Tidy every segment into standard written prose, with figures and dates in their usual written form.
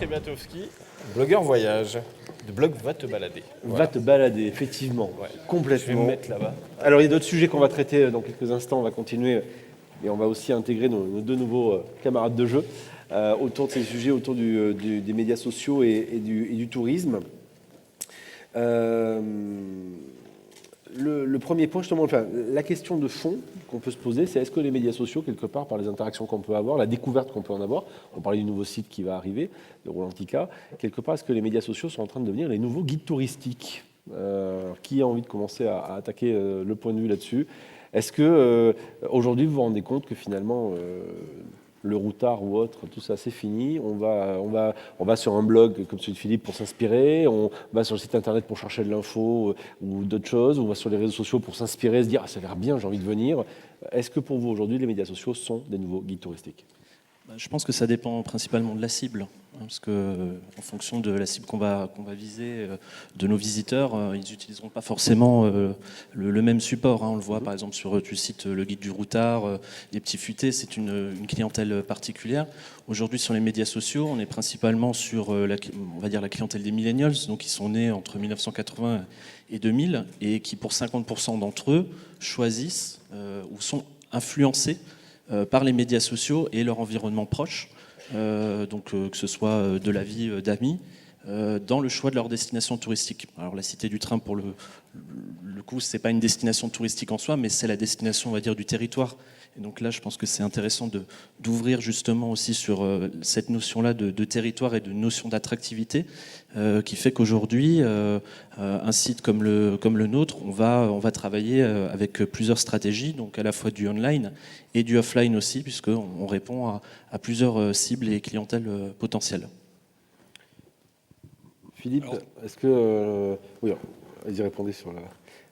Tréblatowski, blogueur voyage, de blog Va te balader. Va te balader, effectivement, Ouais. complètement. Je vais me mettre là-bas. Alors il y a d'autres sujets qu'on va traiter dans quelques instants, on va continuer et on va aussi intégrer nos deux nouveaux camarades de jeu autour de ces sujets, autour des médias sociaux et du tourisme. Le premier point, justement, enfin, la question de fond qu'on peut se poser, c'est est-ce que les médias sociaux, quelque part, par les interactions qu'on peut avoir, la découverte qu'on peut en avoir, on parlait du nouveau site qui va arriver, de Rolantica, quelque part, est-ce que les médias sociaux sont en train de devenir les nouveaux guides touristiques? Qui a envie de commencer à attaquer le point de vue là-dessus? Est-ce que aujourd'hui vous vous rendez compte que finalement le routard ou autre, tout ça c'est fini, on va sur un blog comme celui de Philippe pour s'inspirer, on va sur le site internet pour chercher de l'info ou d'autres choses, on va sur les réseaux sociaux pour s'inspirer, se dire ah, ça a l'air bien, j'ai envie de venir. Est-ce que pour vous aujourd'hui les médias sociaux sont des nouveaux guides touristiques? Je pense que ça dépend principalement de la cible, parce que en fonction de la cible qu'on va viser, de nos visiteurs, ils n'utiliseront pas forcément le même support. On le voit par exemple sur tu cites le guide du routard, les petits futés, c'est une clientèle particulière. Aujourd'hui sur les médias sociaux, on est principalement sur on va dire la clientèle des millennials, donc qui sont nés entre 1980 et 2000 et qui pour 50% d'entre eux choisissent ou sont influencés par les médias sociaux et leur environnement proche, donc que ce soit de la vie d'amis, dans le choix de leur destination touristique. Alors la Cité du Train, pour le coup, c'est pas une destination touristique en soi, mais c'est la destination, on va dire, du territoire. Et donc là, je pense que c'est intéressant d'ouvrir justement aussi sur cette notion-là de territoire et de notion d'attractivité, qui fait qu'aujourd'hui, un site comme le nôtre, on va travailler avec plusieurs stratégies, donc à la fois du online et du offline aussi, puisqu'on répond à plusieurs cibles et clientèles potentielles. Philippe, est-ce que... oui, vas-y, répondez sur la...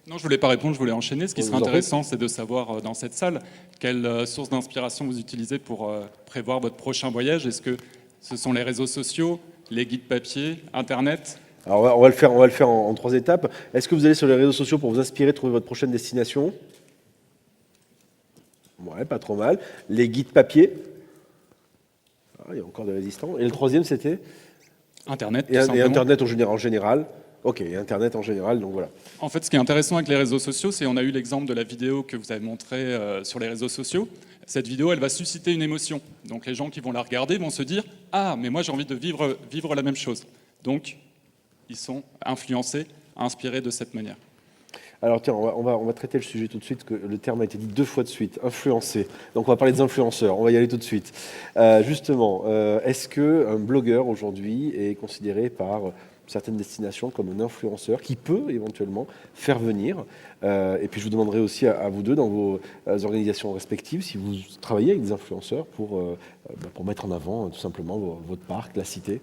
Non, je voulais pas répondre, je voulais enchaîner. Ce qui Vous serait en intéressant, c'est de savoir dans cette salle quelle source d'inspiration vous utilisez pour prévoir votre prochain voyage. Est-ce que ce sont les réseaux sociaux, les guides papier, Internet? Alors on va le faire en 3 étapes. Est-ce que vous allez sur les réseaux sociaux pour vous inspirer, trouver votre prochaine destination? Ouais, pas trop mal. Les guides papier? Ah, il y a encore des résistants. Et le troisième, c'était? Internet, tout Et simplement. Internet en général. Ok, et Internet en général, donc voilà. En fait, ce qui est intéressant avec les réseaux sociaux, c'est on a eu l'exemple de la vidéo que vous avez montrée sur les réseaux sociaux. Cette vidéo, elle va susciter une émotion. Donc les gens qui vont la regarder vont se dire « Ah, mais moi j'ai envie de vivre la même chose ». Donc, ils sont influencés, inspirés de cette manière. Alors tiens, on va traiter le sujet tout de suite, que le terme a été dit 2 fois de suite, influencer. Donc on va parler des influenceurs, on va y aller tout de suite. Justement, est-ce qu'un blogueur aujourd'hui est considéré par certaines destinations comme un influenceur qui peut éventuellement faire venir, et puis je vous demanderai aussi à vous deux dans vos organisations respectives si vous travaillez avec des influenceurs pour mettre en avant tout simplement votre parc, la cité.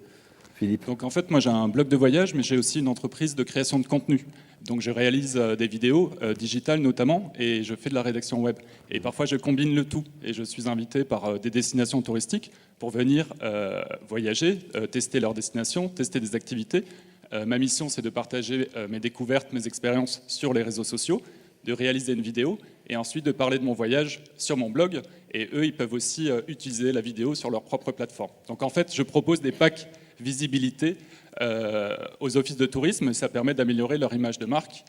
Philippe. Donc en fait, moi j'ai un blog de voyage, mais j'ai aussi une entreprise de création de contenu. Donc je réalise des vidéos digitales notamment, et je fais de la rédaction web. Et parfois je combine le tout, et je suis invité par des destinations touristiques pour venir voyager, tester leurs destinations, tester des activités. Ma mission, c'est de partager mes découvertes, mes expériences sur les réseaux sociaux, de réaliser une vidéo, et ensuite de parler de mon voyage sur mon blog. Et eux, ils peuvent aussi utiliser la vidéo sur leur propre plateforme. Donc en fait, je propose des packs visibilité aux offices de tourisme, et ça permet d'améliorer leur image de marque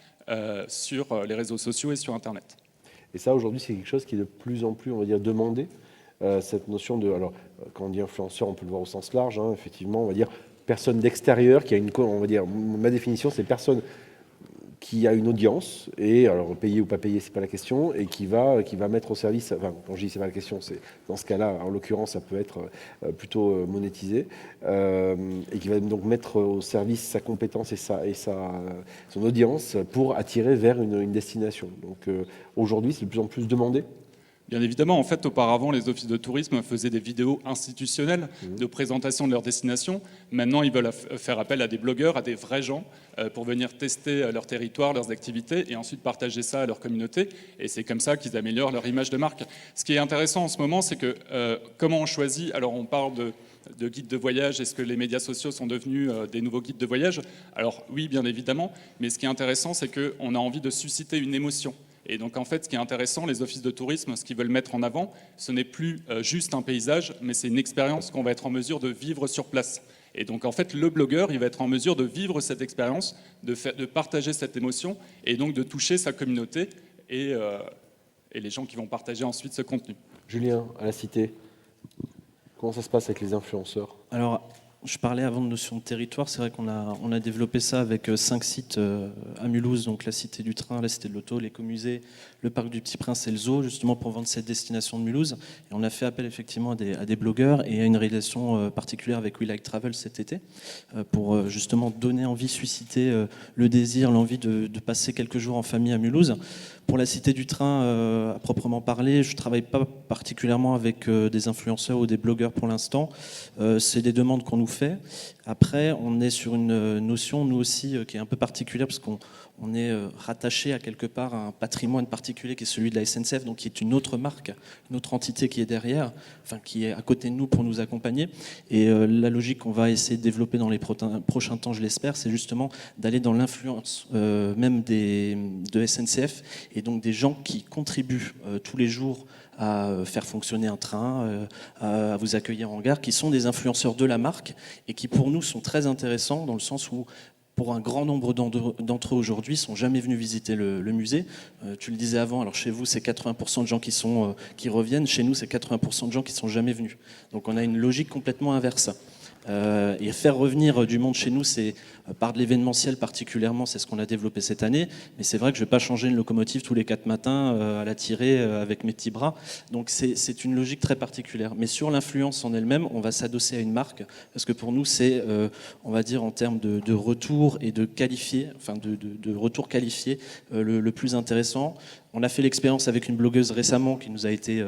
sur les réseaux sociaux et sur Internet. Et ça, aujourd'hui, c'est quelque chose qui est de plus en plus, on va dire, demandé. Cette notion de... Alors, quand on dit influenceur, on peut le voir au sens large, hein, effectivement, on va dire personne d'extérieur qui a une... On va dire, ma définition, c'est personne qui a une audience, et alors payé ou pas payé, c'est pas la question, et qui va mettre au service, enfin quand je dis c'est pas la question, c'est dans ce cas-là, en l'occurrence, ça peut être plutôt monétisé, et qui va donc mettre au service sa compétence et son audience pour attirer vers une destination. Donc aujourd'hui, c'est de plus en plus demandé. Bien évidemment, en fait, auparavant, les offices de tourisme faisaient des vidéos institutionnelles de présentation de leur destination. Maintenant, ils veulent faire appel à des blogueurs, à des vrais gens, pour venir tester leur territoire, leurs activités, et ensuite partager ça à leur communauté. Et c'est comme ça qu'ils améliorent leur image de marque. Ce qui est intéressant en ce moment, c'est que comment on choisit. Alors, on parle de guides de voyage. Est-ce que les médias sociaux sont devenus des nouveaux guides de voyage? Alors oui, bien évidemment. Mais ce qui est intéressant, c'est qu'on a envie de susciter une émotion. Et donc en fait, ce qui est intéressant, les offices de tourisme, ce qu'ils veulent mettre en avant, ce n'est plus juste un paysage, mais c'est une expérience qu'on va être en mesure de vivre sur place. Et donc en fait, le blogueur, il va être en mesure de vivre cette expérience, de partager cette émotion, et donc de toucher sa communauté et les gens qui vont partager ensuite ce contenu. Julien, à la Cité, comment ça se passe avec les influenceurs? Alors, je parlais avant de notion de territoire. C'est vrai qu'on a développé ça avec 5 sites à Mulhouse, donc la Cité du Train, la Cité de l'Auto, l'écomusée, le Parc du Petit Prince et le Zoo, justement pour vendre cette destination de Mulhouse. Et on a fait appel effectivement à des blogueurs et à une relation particulière avec We Like Travel cet été, pour justement donner envie, susciter le désir, l'envie de passer quelques jours en famille à Mulhouse. Pour la Cité du Train, à proprement parler, je ne travaille pas particulièrement avec des influenceurs ou des blogueurs pour l'instant. C'est des demandes qu'on nous fait. Après, on est sur une notion, nous aussi, qui est un peu particulière, parce qu'on est rattaché à quelque part à un patrimoine particulier qui est celui de la SNCF, donc qui est une autre marque, une autre entité qui est derrière, enfin qui est à côté de nous pour nous accompagner. Et la logique qu'on va essayer de développer dans les prochains temps, je l'espère, c'est justement d'aller dans l'influence même de SNCF, et donc des gens qui contribuent tous les jours à faire fonctionner un train, à vous accueillir en gare, qui sont des influenceurs de la marque et qui pour nous sont très intéressants dans le sens où pour un grand nombre d'entre eux aujourd'hui, sont jamais venus visiter le musée. Tu le disais avant, alors chez vous c'est 80% de gens qui reviennent, chez nous c'est 80% de gens qui sont jamais venus. Donc on a une logique complètement inverse. Et faire revenir du monde chez nous, c'est par de l'événementiel particulièrement, c'est ce qu'on a développé cette année. Mais c'est vrai que je ne vais pas changer une locomotive tous les 4 matins à la tirer avec mes petits bras. Donc c'est une logique très particulière. Mais sur l'influence en elle-même, on va s'adosser à une marque parce que pour nous, c'est, on va dire en termes de retour et de qualifié, enfin de retour qualifié, le plus intéressant. On a fait l'expérience avec une blogueuse récemment qui nous a été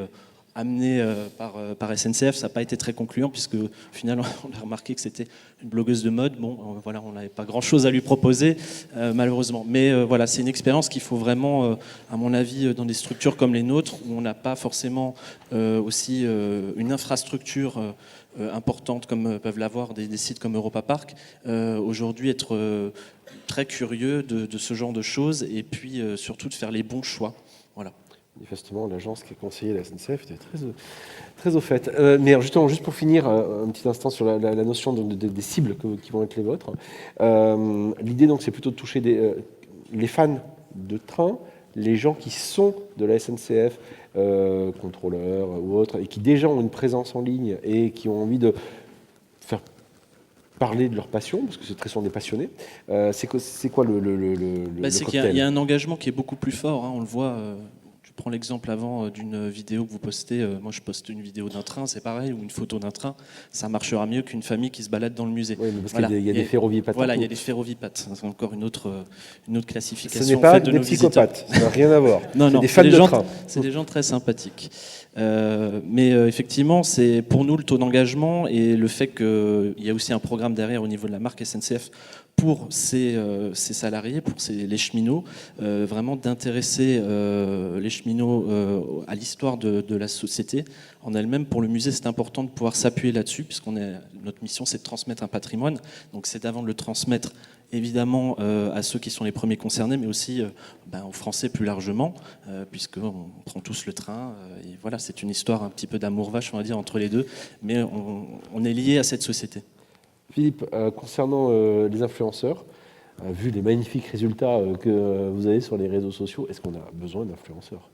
amené par SNCF, ça n'a pas été très concluant puisque au final on a remarqué que c'était une blogueuse de mode. Bon, voilà, on n'avait pas grand-chose à lui proposer malheureusement. Mais voilà, c'est une expérience qu'il faut vraiment, à mon avis, dans des structures comme les nôtres où on n'a pas forcément aussi une infrastructure importante comme peuvent l'avoir des sites comme Europa Park. Aujourd'hui, être très curieux de ce genre de choses et puis surtout de faire les bons choix. Voilà. Manifestement, l'agence qui est conseillée à la SNCF était très au fait. Mais justement, juste pour finir, un petit instant sur la notion des cibles qui vont être les vôtres. L'idée, donc, c'est plutôt de toucher les fans de train, les gens qui sont de la SNCF, contrôleurs ou autres, et qui déjà ont une présence en ligne et qui ont envie de faire parler de leur passion, parce que c'est très souvent des passionnés. C'est quoi le c'est cocktail ? qu'il y a un engagement qui est beaucoup plus fort, hein, on le voit. Je prends l'exemple avant d'une vidéo que vous postez. Moi, je poste une vidéo d'un train, c'est pareil, ou une photo d'un train. Ça marchera mieux qu'une famille qui se balade dans le musée. Oui, mais parce voilà. qu'il y a des ferrovipates. Voilà, il y a des ferrovipates. C'est encore une autre classification. Ce n'est pas de des nos psychopathes, ça n'a rien à voir. Non, c'est des fans de train. C'est des gens très sympathiques. Mais effectivement, c'est pour nous le taux d'engagement et le fait qu'il y a aussi un programme derrière au niveau de la marque SNCF pour ses salariés, pour les cheminots, vraiment d'intéresser les cheminots à l'histoire de la société en elle-même. Pour le musée, c'est important de pouvoir s'appuyer là-dessus, puisque notre mission, c'est de transmettre un patrimoine. Donc c'est d'avant de le transmettre évidemment à ceux qui sont les premiers concernés, mais aussi aux Français plus largement, puisqu'on prend tous le train. Et voilà, c'est une histoire un petit peu d'amour vache, on va dire, entre les deux, mais on est lié à cette société. Philippe, concernant les influenceurs, vu les magnifiques résultats que vous avez sur les réseaux sociaux, est-ce qu'on a besoin d'influenceurs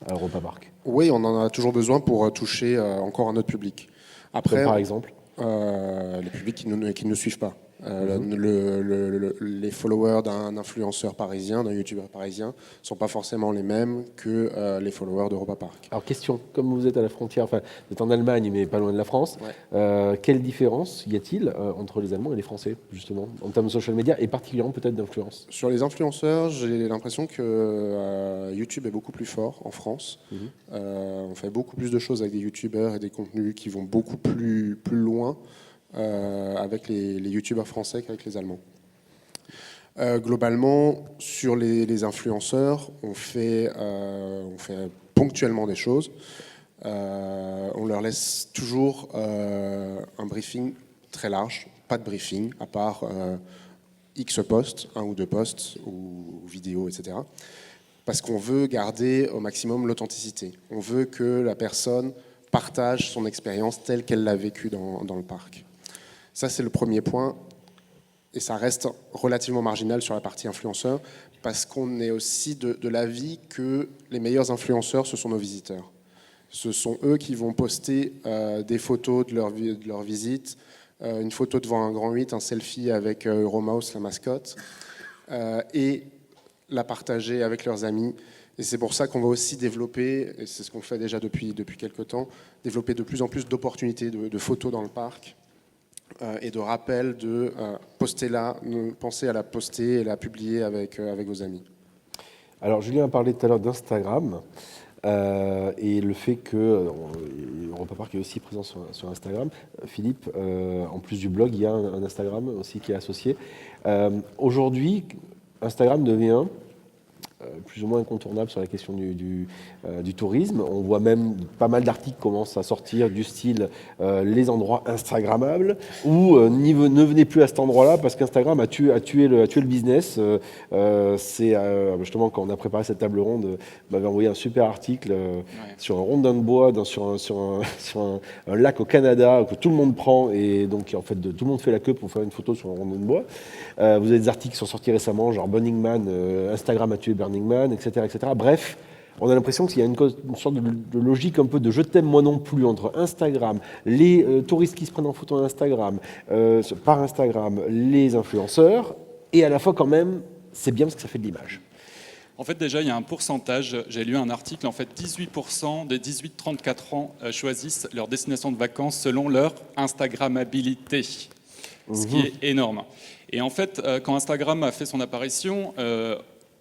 à Europa Park ? Oui, on en a toujours besoin pour toucher encore un autre public. Après, comme par exemple les publics qui ne nous suivent pas. Les followers d'un influenceur parisien, d'un youtubeur parisien, ne sont pas forcément les mêmes que les followers d'Europa Park. Alors question, comme vous êtes à la frontière, enfin vous êtes en Allemagne mais pas loin de la France, quelle différence y a-t-il entre les Allemands et les Français justement en termes de social media et particulièrement peut-être d'influence ? Sur les influenceurs, j'ai l'impression que YouTube est beaucoup plus fort en France. On fait beaucoup plus de choses avec des youtubeurs et des contenus qui vont beaucoup plus loin avec les youtubeurs français qu'avec les Allemands. Globalement, sur les influenceurs, on fait ponctuellement des choses. On leur laisse toujours un briefing très large, pas de briefing, à part X posts, 1 ou 2 posts, ou vidéos, etc. Parce qu'on veut garder au maximum l'authenticité. On veut que la personne partage son expérience telle qu'elle l'a vécue dans le parc. Ça, c'est le premier point. Et ça reste relativement marginal sur la partie influenceur, parce qu'on est aussi de l'avis que les meilleurs influenceurs, ce sont nos visiteurs. Ce sont eux qui vont poster des photos de leur visite, une photo devant un grand 8, un selfie avec Euromouse, la mascotte, et la partager avec leurs amis. Et c'est pour ça qu'on va aussi développer, et c'est ce qu'on fait déjà depuis quelques temps, développer de plus en plus d'opportunités de photos dans le parc et de rappels de poster là, pensez à la poster et la publier avec vos amis. Alors Julien a parlé tout à l'heure d'Instagram et le fait que Europa Park est aussi présent sur Instagram. Philippe, en plus du blog, il y a un Instagram aussi qui est associé. Aujourd'hui, Instagram devient plus ou moins incontournable sur la question du tourisme. On voit même pas mal d'articles commencent à sortir du style les endroits instagrammables ou ne venez plus à cet endroit-là parce qu'Instagram a tué le business. C'est justement quand on a préparé cette table ronde, on m'avait envoyé un super article sur un rondin de bois sur un lac au Canada que tout le monde prend et donc en fait tout le monde fait la queue pour faire une photo sur un rondin de bois. Vous avez des articles qui sont sortis récemment, genre Burning Man, Instagram a tué Burning Man, etc., etc. Bref, on a l'impression qu'il y a une sorte de logique un peu de je t'aime moi non plus entre Instagram, les touristes qui se prennent en photo Instagram, par Instagram, les influenceurs, et à la fois quand même, c'est bien parce que ça fait de l'image. En fait, déjà, il y a un pourcentage. J'ai lu un article. En fait, 18% des 18-34 ans choisissent leur destination de vacances selon leur Instagrammabilité, ce qui est énorme. Et en fait, quand Instagram a fait son apparition,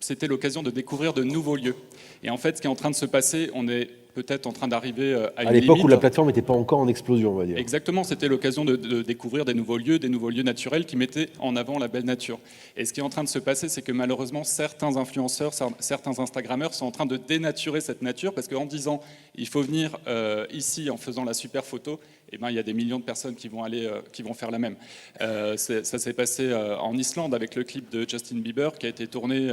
c'était l'occasion de découvrir de nouveaux lieux. Et en fait, ce qui est en train de se passer, on est peut-être en train d'arriver à une l'époque limite. où la plateforme n'était pas encore en explosion, on va dire. Exactement, c'était l'occasion de découvrir des nouveaux lieux naturels qui mettaient en avant la belle nature. Et ce qui est en train de se passer, c'est que malheureusement, certains influenceurs, certains Instagrammeurs sont en train de dénaturer cette nature parce qu'en disant il faut venir ici en faisant la super photo, eh ben, il y a des millions de personnes qui vont faire la même. Ça s'est passé en Islande avec le clip de Justin Bieber qui a été tourné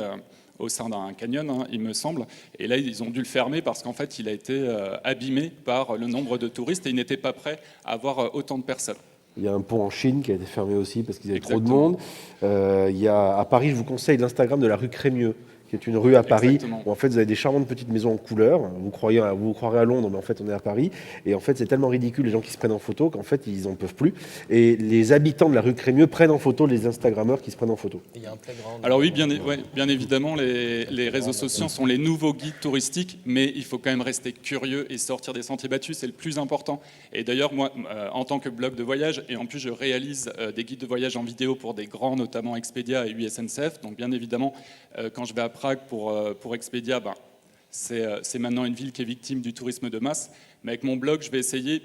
au sein d'un canyon, hein, il me semble. Et là, ils ont dû le fermer parce qu'en fait, il a été abîmé par le nombre de touristes et ils n'étaient pas prêts à avoir autant de personnes. Il y a un pont en Chine qui a été fermé aussi parce qu'ils avaient trop de monde. À Paris, je vous conseille l'Instagram de la rue Crémieux, qui est une rue à Paris, où en fait vous avez des charmantes petites maisons en couleur. Vous croirez à Londres, mais en fait on est à Paris. Et en fait c'est tellement ridicule les gens qui se prennent en photo qu'en fait ils n'en peuvent plus. Et les habitants de la rue Crémieux prennent en photo les Instagrammeurs qui se prennent en photo. Il y a un playground. Alors oui, bien évidemment, les réseaux sociaux sont les nouveaux guides touristiques, mais il faut quand même rester curieux et sortir des sentiers battus, c'est le plus important. Et d'ailleurs, moi, en tant que blog de voyage, et en plus je réalise des guides de voyage en vidéo pour des grands, notamment Expedia et USNCF, donc bien évidemment, quand je vais à Prague pour Expedia, c'est maintenant une ville qui est victime du tourisme de masse. Mais avec mon blog, je vais essayer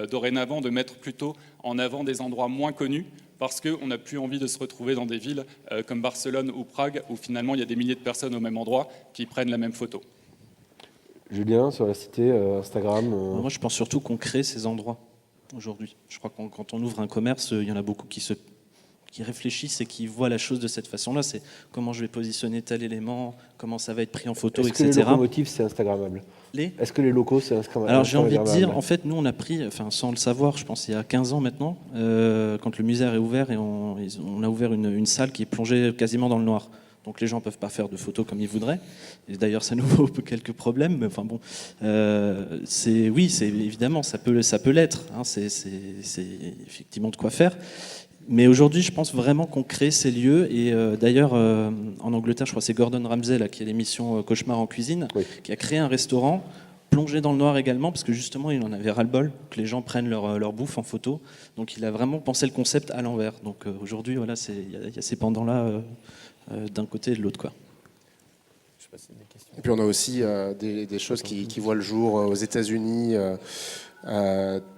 dorénavant de mettre plutôt en avant des endroits moins connus parce qu'on n'a plus envie de se retrouver dans des villes comme Barcelone ou Prague où finalement il y a des milliers de personnes au même endroit qui prennent la même photo. Julien, sur la cité, Instagram Moi, je pense surtout qu'on crée ces endroits aujourd'hui. Je crois que quand on ouvre un commerce, il y en a beaucoup qui réfléchissent et qui voient la chose de cette façon-là. C'est comment je vais positionner tel élément, comment ça va être pris en photo, Est-ce etc. que les locomotives, c'est Instagrammable ? Est-ce que les locaux, c'est Instagrammable ? Alors j'ai envie de dire, en fait, nous on a pris, sans le savoir, je pense il y a 15 ans maintenant, quand le musée est ouvert et on a ouvert une salle qui est plongée quasiment dans le noir. Donc les gens ne peuvent pas faire de photos comme ils voudraient. Et d'ailleurs, ça nous vaut quelques problèmes. Mais enfin bon, c'est évidemment, ça peut l'être. Hein, c'est effectivement de quoi faire. Mais aujourd'hui, je pense vraiment qu'on crée ces lieux. Et d'ailleurs, en Angleterre, je crois que c'est Gordon Ramsay, là, qui a l'émission Cauchemar en cuisine, qui a créé un restaurant plongé dans le noir également, parce que justement, il en avait ras-le-bol que les gens prennent leur bouffe en photo. Donc il a vraiment pensé le concept à l'envers. Donc aujourd'hui, voilà, il y a ces pendants-là d'un côté et de l'autre, quoi. Et puis on a aussi des choses qui voient le jour aux États-Unis,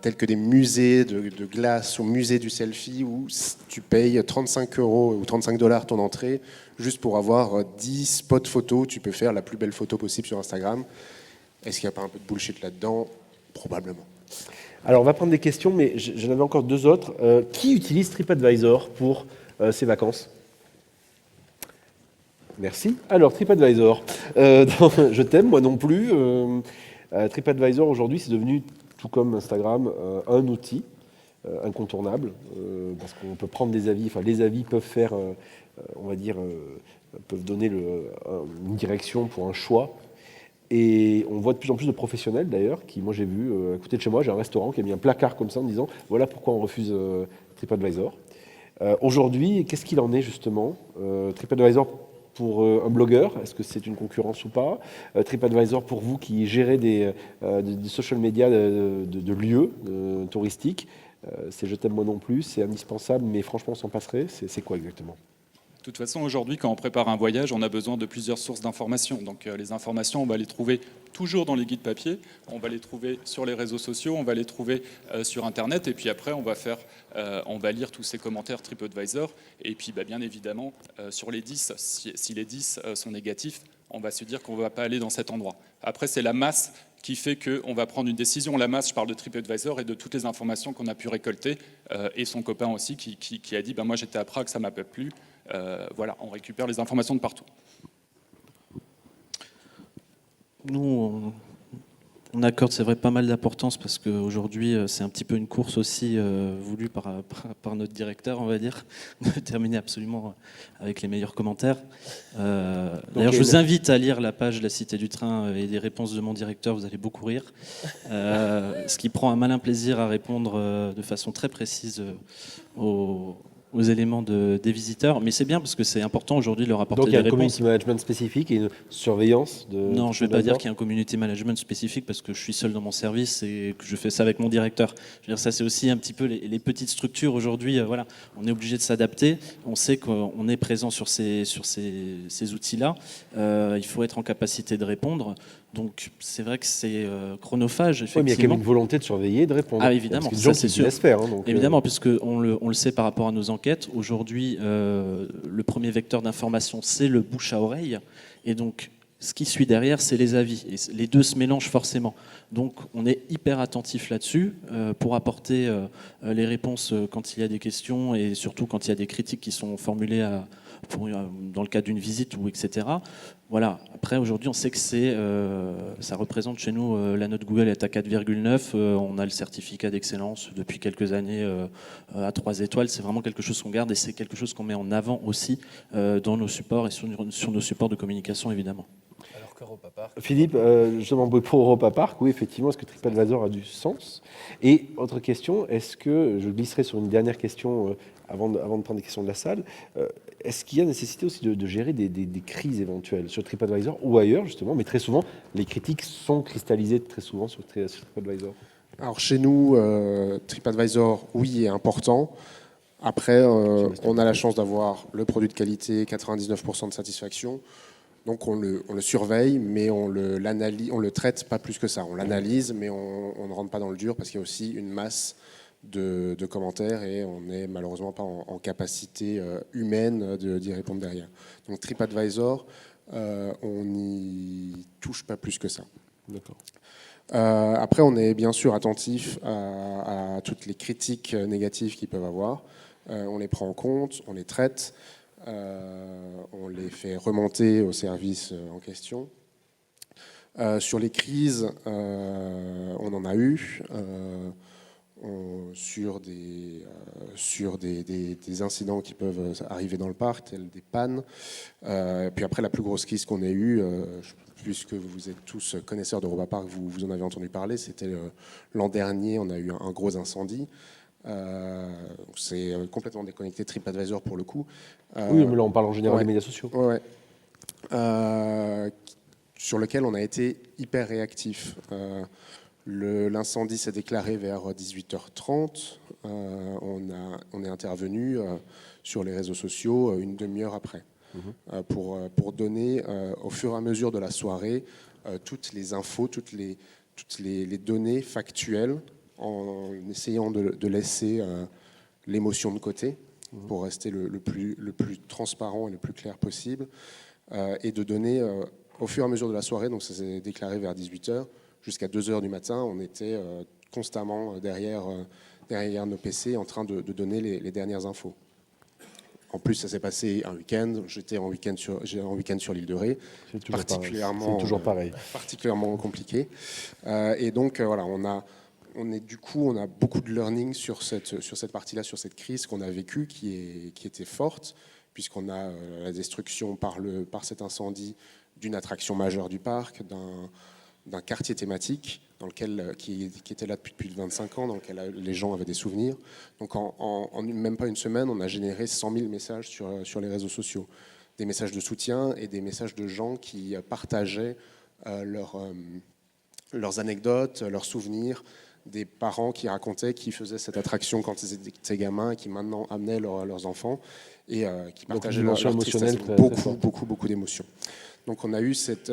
tels que des musées de glace ou musées du selfie où tu payes 35 € ou 35 $ ton entrée juste pour avoir 10 spots photos. Tu peux faire la plus belle photo possible sur Instagram. Est-ce qu'il n'y a pas un peu de bullshit là-dedans ? Probablement. Alors on va prendre des questions, mais j'en avais encore deux autres. Qui utilise TripAdvisor pour ses vacances ? Merci. Alors, TripAdvisor. Je t'aime, moi non plus. TripAdvisor, aujourd'hui, c'est devenu, tout comme Instagram, un outil incontournable, parce qu'on peut prendre des avis, enfin les avis peuvent faire, on va dire, peuvent donner une direction pour un choix. Et on voit de plus en plus de professionnels d'ailleurs, qui, moi j'ai vu, à côté de chez moi, j'ai un restaurant qui a mis un placard comme ça en disant voilà pourquoi on refuse TripAdvisor. Aujourd'hui, qu'est-ce qu'il en est justement TripAdvisor pour un blogueur, est-ce que c'est une concurrence ou pas TripAdvisor pour vous qui gérez des social media de lieux touristiques, c'est je t'aime moi non plus, c'est indispensable, mais franchement on s'en passerait, c'est quoi exactement ? De toute façon, aujourd'hui, quand on prépare un voyage, on a besoin de plusieurs sources d'informations. Donc les informations, on va les trouver toujours dans les guides papier, on va les trouver sur les réseaux sociaux, on va les trouver sur Internet, et puis après, on va lire tous ces commentaires TripAdvisor, et puis bien évidemment, sur les 10, si les 10 sont négatifs, on va se dire qu'on ne va pas aller dans cet endroit. Après, c'est la masse qui fait qu'on va prendre une décision. La masse, je parle de TripAdvisor et de toutes les informations qu'on a pu récolter, et son copain aussi qui a dit moi j'étais à Prague, ça m'a pas plu. Voilà, on récupère les informations de partout. Nous, on accorde, c'est vrai, pas mal d'importance parce qu'aujourd'hui, c'est un petit peu une course aussi voulue par notre directeur, on va dire, de terminer absolument avec les meilleurs commentaires. D'ailleurs, je vous invite à lire la page La Cité du Train et les réponses de mon directeur, vous allez beaucoup rire. Ce qui prend un malin plaisir à répondre de façon très précise aux éléments des visiteurs, mais c'est bien parce que c'est important aujourd'hui de leur apporter Donc il y des a un réponses. community management spécifique et une surveillance de... Non, je ne vais pas dire qu'il y a un community management spécifique parce que je suis seul dans mon service et que je fais ça avec mon directeur. Je veux dire, ça c'est aussi un petit peu les petites structures aujourd'hui. Voilà, on est obligé de s'adapter. On sait qu'on est présent sur ces outils-là. Il faut être en capacité de répondre. Donc c'est vrai que c'est chronophage, effectivement. Oui, mais il y a quand même une volonté de surveiller et de répondre. Ah évidemment, parce que ça c'est c'est sûr. laisse faire, hein, donc, évidemment, puisqu'on le sait par rapport à nos enquêtes. Aujourd'hui, le premier vecteur d'information, c'est le bouche à oreille. Et donc, ce qui suit derrière, c'est les avis. Et les deux se mélangent forcément. Donc, on est hyper attentif là-dessus pour apporter les réponses quand il y a des questions et surtout quand il y a des critiques qui sont formulées dans le cadre d'une visite ou etc. Voilà. Après, aujourd'hui, on sait que ça représente chez nous, la note Google est à 4,9. On a le certificat d'excellence depuis quelques années à 3 étoiles. C'est vraiment quelque chose qu'on garde et c'est quelque chose qu'on met en avant aussi dans nos supports et sur nos supports de communication, évidemment. Alors qu'Europa Park... Philippe, justement pour Europa Park, oui, effectivement, est-ce que TripAdvisor a du sens ? Et autre question, est-ce que, je glisserai sur une dernière question avant de prendre des questions de la salle, est-ce qu'il y a nécessité aussi de gérer des crises éventuelles sur TripAdvisor ou ailleurs, justement, mais très souvent, les critiques sont cristallisées très souvent sur TripAdvisor. Alors chez nous, TripAdvisor, oui, est important. Après, on a la chance d'avoir le produit de qualité, 99% de satisfaction. Donc on le surveille, mais on le traite pas plus que ça. On l'analyse, mais on ne rentre pas dans le dur parce qu'il y a aussi une masse de commentaires et on n'est malheureusement pas en capacité humaine d'y répondre derrière. Donc TripAdvisor, on n'y touche pas plus que ça. D'accord. Après, on est bien sûr attentif à toutes les critiques négatives qu'ils peuvent avoir. On les prend en compte, on les traite, on les fait remonter au service en question. Sur les crises, on en a eu. Sur des incidents qui peuvent arriver dans le parc, tels des pannes. Puis après, la plus grosse crise qu'on ait eue, puisque vous êtes tous connaisseurs d'Europa Park, vous en avez entendu parler, c'était l'an dernier, on a eu un gros incendie. C'est complètement déconnecté de TripAdvisor pour le coup. Oui, mais là on parle en général ouais. des médias sociaux. Ouais. Sur lequel on a été hyper réactif. L'incendie s'est déclaré vers 18h30. On est intervenu sur les réseaux sociaux une demi-heure après pour donner au fur et à mesure de la soirée toutes les infos, toutes les données factuelles en essayant de laisser l'émotion de côté pour rester le plus transparent et le plus clair possible et de donner au fur et à mesure de la soirée, donc ça s'est déclaré vers 18h, jusqu'à 2h du matin, on était constamment derrière nos PC en train de donner les dernières infos. En plus, ça s'est passé un week-end. J'étais en week-end sur l'île de Ré. C'est toujours particulièrement, pareil. Particulièrement compliqué. Et donc, voilà, on on a beaucoup de learning sur cette partie-là, sur cette crise qu'on a vécue, qui était forte, puisqu'on a la destruction par cet incendie d'une attraction majeure du parc, d'un quartier thématique qui était là depuis plus de 25 ans, dans lequel les gens avaient des souvenirs. Donc en même pas une semaine, on a généré 100 000 messages sur les réseaux sociaux. Des messages de soutien et des messages de gens qui partageaient leurs anecdotes, leurs souvenirs, des parents qui racontaient qu'ils faisaient cette attraction quand ils étaient gamins et qui maintenant amenaient leurs enfants et qui partageaient leur tristesse. Beaucoup d'émotions. Donc on a eu cette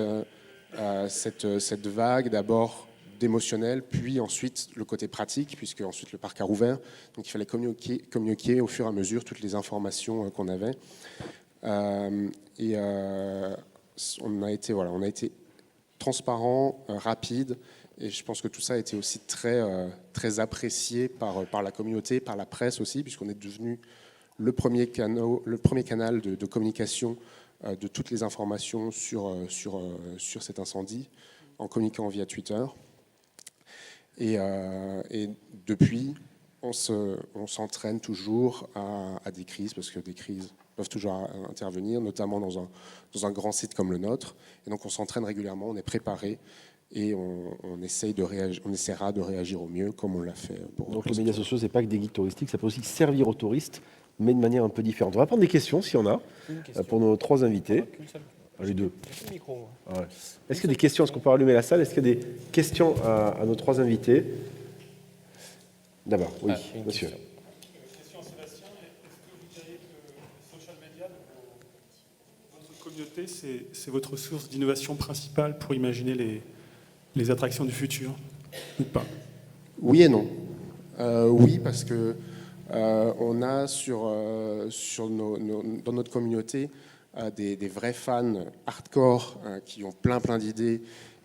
vague d'abord d'émotionnel, puis ensuite le côté pratique, puisque ensuite le parc a rouvert. Donc il fallait communiquer au fur et à mesure toutes les informations qu'on avait. On a été transparent, rapide, et je pense que tout ça a été aussi très apprécié par la communauté, par la presse aussi, puisqu'on est devenu le premier canal de communication de toutes les informations sur cet incendie, en communiquant via Twitter. Et depuis, on s'entraîne toujours à des crises, parce que des crises peuvent toujours intervenir, notamment dans un grand site comme le nôtre. Et donc on s'entraîne régulièrement, on est préparé, et on essaiera de réagir au mieux, comme on l'a fait. Donc les médias sociaux, c'est pas que des guides touristiques, ça peut aussi servir aux touristes, mais de manière un peu différente. On va prendre des questions, s'il y en a, pour nos 3 invités. Les 2. Ouais. Est-ce qu'il y a des questions? Est-ce qu'on peut rallumer la salle? Est-ce qu'il y a des questions à nos 3 invités? D'abord, oui, monsieur. Question à Sébastien. Est-ce que vous diriez que le social media, votre communauté, c'est votre source d'innovation principale pour imaginer les attractions du futur, ou pas? Oui et non. Oui, parce que on a dans notre communauté des vrais fans hardcore qui ont plein d'idées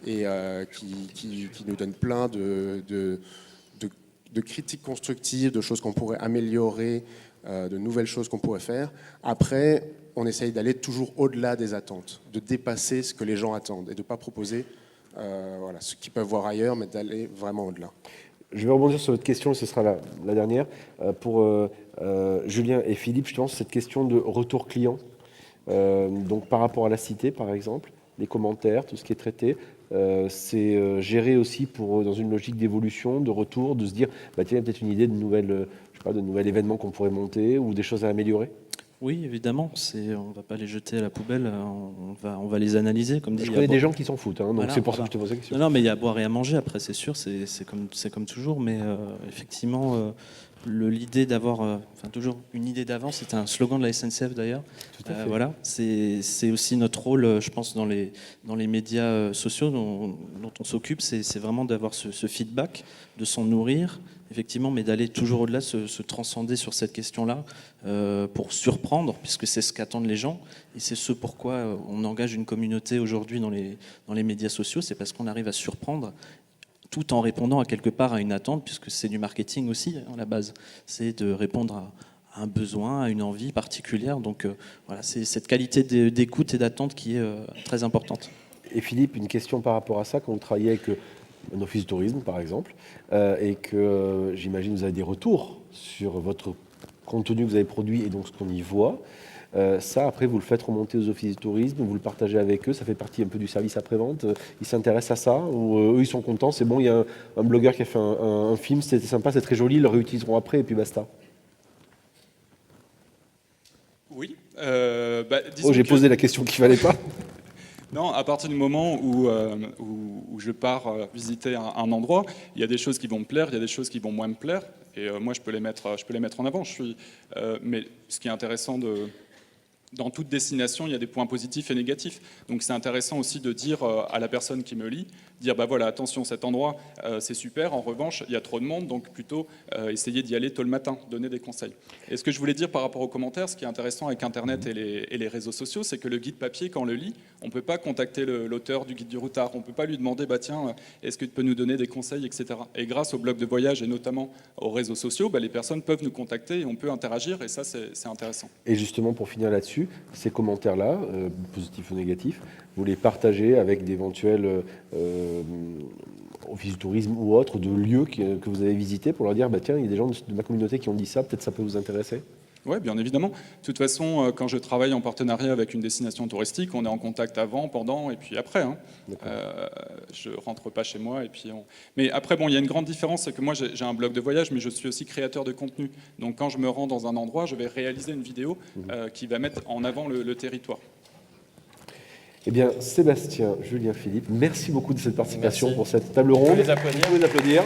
et qui nous donnent plein de critiques constructives, de choses qu'on pourrait améliorer, de nouvelles choses qu'on pourrait faire. Après, on essaye d'aller toujours au-delà des attentes, de dépasser ce que les gens attendent et de ne pas proposer ce qu'ils peuvent voir ailleurs, mais d'aller vraiment au-delà. Je vais rebondir sur votre question, ce sera la dernière. Pour Julien et Philippe, je pense, cette question de retour client. Donc par rapport à la cité, par exemple, les commentaires, tout ce qui est traité, c'est géré aussi dans une logique d'évolution, de retour, de se dire, tiens, il y a peut-être une idée de nouvel événement qu'on pourrait monter ou des choses à améliorer. Oui, évidemment. On ne va pas les jeter à la poubelle, on va les analyser. Comme dit, je connais des gens qui s'en foutent, donc voilà, c'est pour ça que je te pose la question. Non, mais il y a à boire et à manger, après, c'est sûr, c'est comme toujours, mais effectivement, l'idée d'avoir toujours une idée d'avance, c'est un slogan de la SNCF d'ailleurs. Tout à fait. Voilà, c'est aussi notre rôle, je pense, dans les médias sociaux dont on s'occupe, c'est vraiment d'avoir ce feedback, de s'en nourrir, effectivement, mais d'aller toujours au-delà, se transcender sur cette question-là pour surprendre, puisque c'est ce qu'attendent les gens, et c'est ce pourquoi on engage une communauté aujourd'hui dans les médias sociaux, c'est parce qu'on arrive à surprendre tout en répondant à quelque part à une attente, puisque c'est du marketing aussi, à la base. C'est de répondre à un besoin, à une envie particulière. Donc voilà, c'est cette qualité d'écoute et d'attente qui est très importante. Et Philippe, une question par rapport à ça, quand vous travaillez avec un office de tourisme, par exemple, et que j'imagine vous avez des retours sur votre contenu que vous avez produit et donc ce qu'on y voit. Ça, après, vous le faites remonter aux offices de tourisme, vous le partagez avec eux, ça fait partie un peu du service après-vente. Ils s'intéressent à ça, ou eux, ils sont contents, c'est bon, il y a un blogueur qui a fait un film, c'était sympa, c'est très joli, ils le réutiliseront après, et puis basta. Oui. J'ai posé la question qu'il ne fallait pas. Non, à partir du moment où je pars visiter un endroit, il y a des choses qui vont me plaire, il y a des choses qui vont moins me plaire, et moi je peux les mettre en avant. Mais ce qui est intéressant dans toute destination, il y a des points positifs et négatifs. Donc c'est intéressant aussi de dire à la personne qui me lit, dire voilà, attention, cet endroit c'est super, en revanche il y a trop de monde, donc plutôt essayer d'y aller tôt le matin, donner des conseils. Et ce que je voulais dire par rapport aux commentaires, ce qui est intéressant avec Internet et les réseaux sociaux, c'est que le guide papier, quand on le lit, on ne peut pas contacter l'auteur du guide du routard, on ne peut pas lui demander tiens, est-ce que tu peux nous donner des conseils, etc. Et grâce au blog de voyage et notamment aux réseaux sociaux, les personnes peuvent nous contacter et on peut interagir, et ça c'est intéressant. Et justement, pour finir là-dessus, ces commentaires-là, positifs ou négatifs, vous les partagez avec d'éventuels office du tourisme ou autres, de lieux que vous avez visités pour leur dire, tiens, il y a des gens de ma communauté qui ont dit ça, peut-être ça peut vous intéresser? Oui, bien évidemment. De toute façon, quand je travaille en partenariat avec une destination touristique, on est en contact avant, pendant et puis après. Hein. Je rentre pas chez moi et puis Mais après, bon, il y a une grande différence, c'est que moi j'ai un blog de voyage, mais je suis aussi créateur de contenu. Donc quand je me rends dans un endroit, je vais réaliser une vidéo qui va mettre en avant le territoire. Eh bien, Sébastien, Julien, Philippe, merci beaucoup de cette participation Merci. pour cette table ronde. On peut les applaudir. Vous pouvez les applaudir.